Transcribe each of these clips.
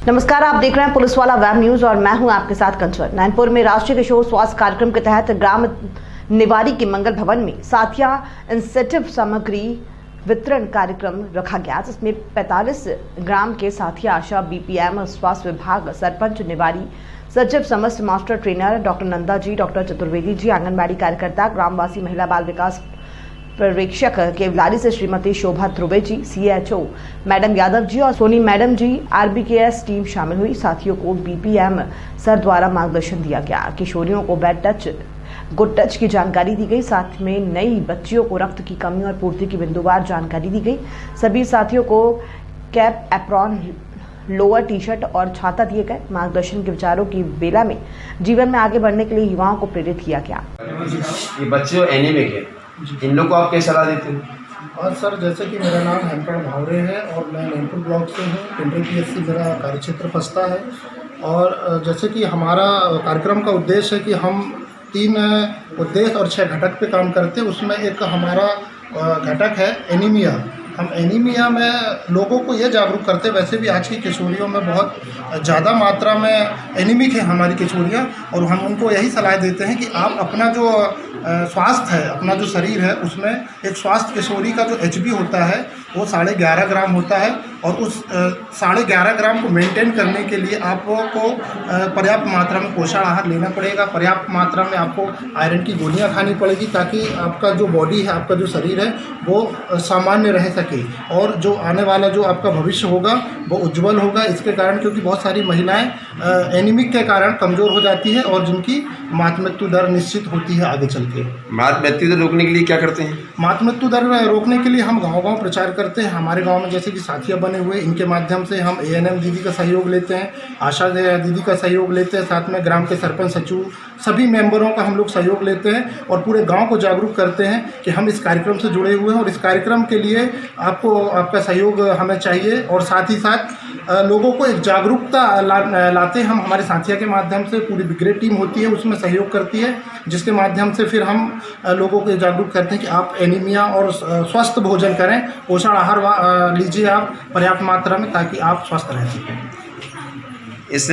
नमस्कार, आप देख रहे हैं पुलिस वाला वेब न्यूज और मैं हूं आपके साथ कंचन। नैनपुर में राष्ट्रीय किशोर स्वास्थ्य कार्यक्रम के तहत ग्राम निवारी के मंगल भवन में साथिया इंसेंटिव सामग्री वितरण कार्यक्रम रखा गया, जिसमें 45 ग्राम के साथिया आशा, बीपीएम, स्वास्थ्य विभाग, सरपंच निवारी, सचिव, समस्त master trainer doctor Nanda ji, doctor Chaturvedi ji, anganwadi कार्यकर्ता, ग्रामवासी, महिला बाल विकास पर्यवेक्षक केवलारी से श्रीमती शोभा ध्रुवे जी, सीएचओ मैडम यादव जी और सोनी मैडम जी, आरबीकेएस टीम शामिल हुई। साथियों को बीपीएम सर द्वारा मार्गदर्शन दिया गया। किशोरियों को बेड टच, गुड टच की जानकारी दी गई। साथ में नई बच्चियों को रक्त की कमी और पूर्ति की बिंदुवार जानकारी दी गई। सभी साथियों को cap, apron, lower T shirt और छाता दिए गए। मार्गदर्शन के विचारों की बेला में जीवन में आगे बढ़ने के लिए युवाओं को प्रेरित किया गया। ये बच्चे जो एनीमिक है, इन लोग को आप क्या सलाह देते हैं? और सर, जैसे कि मेरा नाम हेमप्र भावरे है और मैं नैनपुर ब्लॉक से हूँ। पिंडरी पीएचसी मेरा कार्यक्षेत्र फंसता है। और जैसे कि हमारा कार्यक्रम का उद्देश्य है कि हम 3 उद्देश्य और 6 घटक पे काम करते हैं। उसमें एक हमारा घटक है एनीमिया। हम एनीमिया में लोगों को ये जागरूक करते हैं। वैसे भी आज की किशोरियों में बहुत ज़्यादा मात्रा में एनीमिक है हमारी किशोरियाँ, और हम उनको यही सलाह देते हैं कि आप अपना जो स्वास्थ्य है, अपना जो शरीर है, उसमें एक स्वास्थ्य किशोरी का जो HB होता है वो 11.5 ग्राम होता है, और उस 11.5 ग्राम को मेंटेन करने के लिए आपको पर्याप्त मात्रा में पोषण आहार लेना पड़ेगा। पर्याप्त मात्रा में आपको आयरन की गोलियां खानी पड़ेगी, ताकि आपका जो बॉडी है, आपका जो शरीर है, वो सामान्य रह सके और जो आने वाला जो आपका भविष्य होगा वो उज्जवल होगा। इसके कारण क्योंकि बहुत सारी महिलाएं एनीमिक के कारण कमज़ोर हो जाती है और जिनकी मातृ मृत्यु दर निश्चित होती है आगे चल के। मातृ मृत्यु दर रोकने के लिए क्या करते हैं? मातृ मृत्यु दर रोकने के लिए हम गांव-गांव प्रचार करते हैं। हमारे गांव में जैसे कि साथिया बने हुए, इनके माध्यम से हम ANM दीदी का सहयोग लेते हैं, आशा दीदी का सहयोग लेते हैं, साथ में ग्राम के सरपंच, सचिव, सभी मेंबरों का हम लोग सहयोग लेते हैं और पूरे गांव को जागरूक करते हैं कि हम इस कार्यक्रम से जुड़े हुए हैं और इस कार्यक्रम के लिए आपका सहयोग हमें चाहिए। और साथ ही साथ लोगों को एक जागरूकता लाते हम हमारे साथिया के माध्यम से। पूरी ब्रिगेड टीम होती है, उसमें सहयोग करती है, जिसके माध्यम से फिर हम लोगों को जागरूक करते हैं कि आप एनीमिया और स्वस्थ भोजन करें, पोषण आहार लीजिए आप पर्याप्त मात्रा में, ताकि आप स्वस्थ रह सकें। इस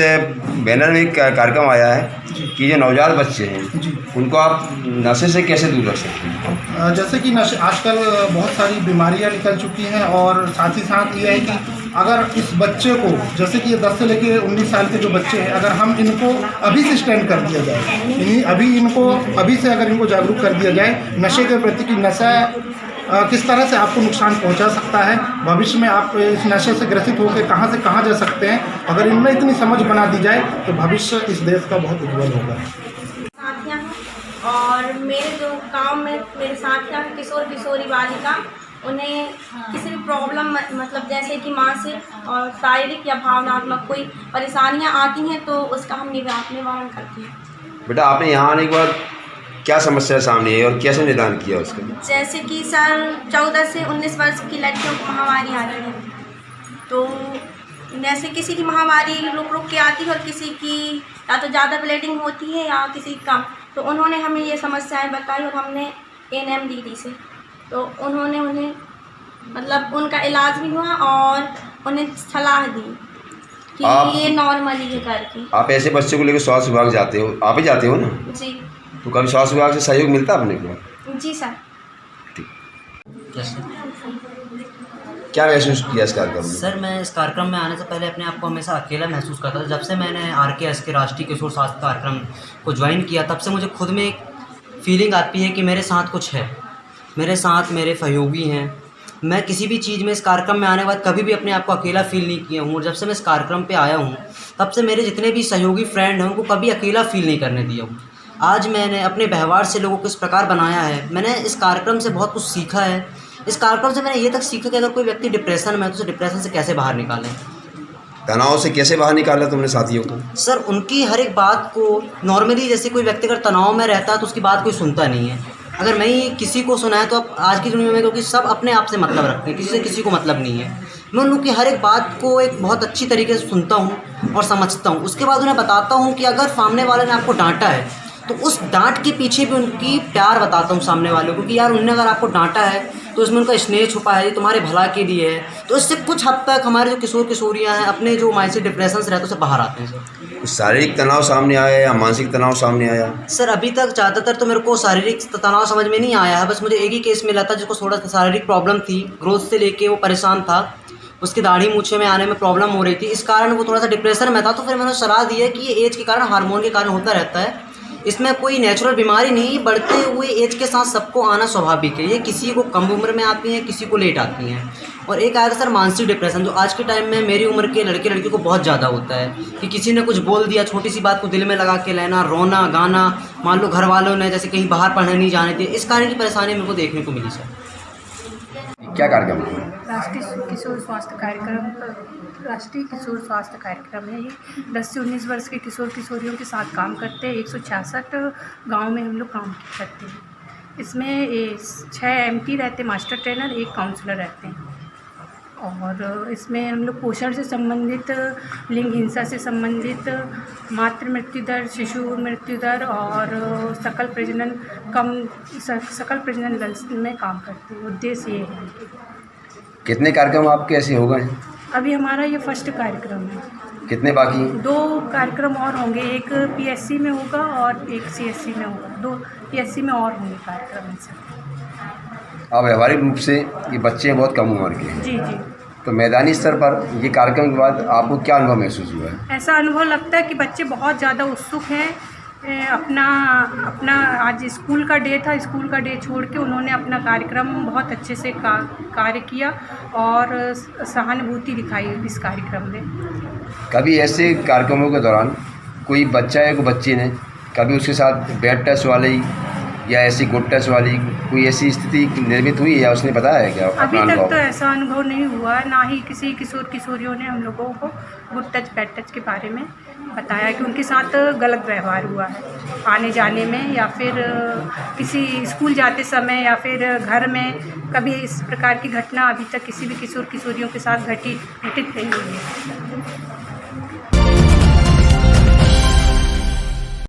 बैनर में एक कार्यक्रम आया है कि जो नवजात बच्चे हैं जी, उनको आप नशे से कैसे दूर रख सकते हैं? जैसे कि नशे आजकल बहुत सारी बीमारियां निकल चुकी हैं, और साथ ही साथ ये है कि अगर इस बच्चे को, जैसे कि ये 10 से लेकर 19 साल के जो बच्चे हैं, अगर हम इनको अभी से स्टैंड कर दिया जाए, अभी से अगर इनको जागरूक कर दिया जाए नशे के प्रति कि नशा किस तरह से आपको नुकसान पहुंचा सकता है, भविष्य में आप इस नशे से ग्रसित होकर कहां से कहां जा सकते हैं, अगर इनमें इतनी समझ बना दी जाए तो भविष्य इस देश का बहुत उज्जवल होगा। साथियाँ हैं और मेरे जो गांव में मेरे साथियाँ हैं, किशोर किशोरी बालिका, उन्हें किसी भी प्रॉब्लम मतलब जैसे कि मानसिक और शारीरिक या भावनात्मक कोई परेशानियां आती हैं तो उसका हम निवारण करते हैं। बेटा, आपने यहाँ आने के बाद क्या समस्या सामने आई और कैसे निदान किया उसका? जैसे कि सर 14 से 19 वर्ष की लड़कियों को महामारी आती है, तो जैसे किसी की महामारी रुक रुक के आती है और किसी की या तो ज़्यादा ब्लीडिंग होती है या किसी कम, तो उन्होंने हमें ये समस्याएं बताई और हमने ANM दीदी से, तो उन्होंने उन्हें मतलब उनका इलाज भी हुआ और उन्हें सलाह दी कि ये नॉर्मली है करके। आप ऐसे बच्चों को लेकर स्वास्थ्य विभाग जाते हो, आप ही जाते हो ना? जी। तो कभी स्वास्थ्य विभाग से सहयोग मिलता है अपने को? जी सर। क्या महसूस किया इस कार्यक्रम में? सर, मैं इस कार्यक्रम में आने से पहले अपने आप को हमेशा अकेला महसूस करता था। जब से मैंने RKS के राष्ट्रीय किशोर स्वास्थ्य कार्यक्रम को ज्वाइन किया, तब से मुझे खुद में एक फीलिंग आती है कि मेरे साथ कुछ है, मेरे साथ मेरे सहयोगी हैं। मैं किसी भी चीज़ में इस कार्यक्रम में आने के बाद कभी भी अपने आप को अकेला फील नहीं किया हूँ, और जब से मैं इस कार्यक्रम पे आया हूँ तब से मेरे जितने भी सहयोगी फ्रेंड हैं उनको कभी अकेला फील नहीं करने दिया हूँ। आज मैंने अपने व्यवहार से लोगों को इस प्रकार बनाया है। मैंने इस कार्यक्रम से बहुत कुछ सीखा है। इस कार्यक्रम से मैंने ये तक सीखा कि अगर कोई व्यक्ति डिप्रेशन में है तो उसे डिप्रेशन से कैसे बाहर निकालें, तनाव से कैसे बाहर निकाला तुमने साथियों को? सर, उनकी हर एक बात को नॉर्मली, जैसे कोई व्यक्ति अगर तनाव में रहता है तो उसकी बात कोई सुनता नहीं है। अगर मैं ही किसी को सुनाए तो अब आज की दुनिया में, क्योंकि सब अपने आप से मतलब रखते हैं, किसी से किसी को मतलब नहीं है, मैं उन लोग की हर एक बात को एक बहुत अच्छी तरीके से सुनता हूँ और समझता हूँ। उसके बाद उन्हें बताता हूँ कि अगर सामने वाले ने आपको डांटा है तो उस डांट के पीछे भी उनकी प्यार बताता हूँ सामने वालों को कि यार उन्होंने अगर आपको डांटा है तो इसमें उनका स्नेह छुपा है, ये तुम्हारे भला के लिए है। तो इससे कुछ हद तक हमारे जो किशोर किशोरियाँ हैं अपने जो मानसिक डिप्रेशन से रहते हैं उससे बाहर आते हैं सर। कुछ शारीरिक तनाव सामने आया या मानसिक तनाव सामने आया? सर अभी तक ज़्यादातर तो मेरे को शारीरिक तनाव समझ में नहीं आया है, बस मुझे एक ही केस मिला था जिसको थोड़ा सा शारीरिक प्रॉब्लम थी, ग्रोथ से लेके वो परेशान था, उसकी दाढ़ी मूछे में आने में प्रॉब्लम हो रही थी, इस कारण वो थोड़ा सा डिप्रेशन में था। तो फिर मैंने सलाह दी है कि ये एज के कारण, हार्मोन के कारण होता रहता है, इसमें कोई नेचुरल बीमारी नहीं, बढ़ते हुए एज के साथ सबको आना स्वाभाविक है। ये किसी को कम उम्र में आती हैं, किसी को लेट आती हैं। और एक आया था सर मानसिक डिप्रेशन, जो आज के टाइम में मेरी उम्र के लड़के लड़की को बहुत ज़्यादा होता है कि किसी ने कुछ बोल दिया, छोटी सी बात को दिल में लगा के लेना, रोना गाना, मान लो घर वालों ने जैसे कहीं बाहर पढ़ने नहीं जाने दिए, इस कारण की परेशानी मेरे को देखने को मिली सर। क्या कार्यक्रम है? राष्ट्रीय किशोर स्वास्थ्य कार्यक्रम है। ये 10 से 19 वर्ष के किशोर किशोरियों के साथ काम करते हैं। 166 गांव में हम लोग काम करते हैं। इसमें 6 MT रहते हैं, मास्टर ट्रेनर, 1 काउंसलर रहते हैं। और इसमें हम लोग पोषण से संबंधित, लिंग हिंसा से संबंधित, मातृ मृत्यु दर, शिशु मृत्यु दर और सकल प्रजनन दर में काम करते हैं। उद्देश्य ये है। कितने कार्यक्रम आपके ऐसे हो गए? अभी हमारा ये फर्स्ट कार्यक्रम है। कितने बाकी हैं? 2 कार्यक्रम और होंगे, एक PSC में होगा और एक CSC में होगा। 2 PSC में और होंगे कार्यक्रम ऐसे। अब व्यवहारिक रूप से ये बच्चे हैं बहुत कम उम्र के हैं, जी जी। तो मैदानी स्तर पर ये कार्यक्रम के बाद आपको क्या अनुभव महसूस हुआ है? ऐसा अनुभव लगता है कि बच्चे बहुत ज़्यादा उत्सुक हैं। अपना आज स्कूल का डे था, स्कूल का डे छोड़ के उन्होंने अपना कार्यक्रम बहुत अच्छे से कार्य किया और सहानुभूति दिखाई इस कार्यक्रम में। कभी ऐसे कार्यक्रमों के दौरान कोई बच्चा या कोई बच्ची ने कभी उसके साथ बैड टच वाली या ऐसी गुड टच वाली कोई ऐसी स्थिति निर्मित हुई या उसने बताया है क्या? अभी तक तो ऐसा अनुभव नहीं हुआ, ना ही किसी किशोर किशोरियों ने हम लोगों को गुड टच बैड टच के बारे में बताया कि उनके साथ गलत व्यवहार हुआ है आने जाने में, या फिर किसी स्कूल जाते समय, या फिर घर में कभी इस प्रकार की घटना अभी तक किसी भी किशोर किशोरियों के साथ घटित नहीं हुई है।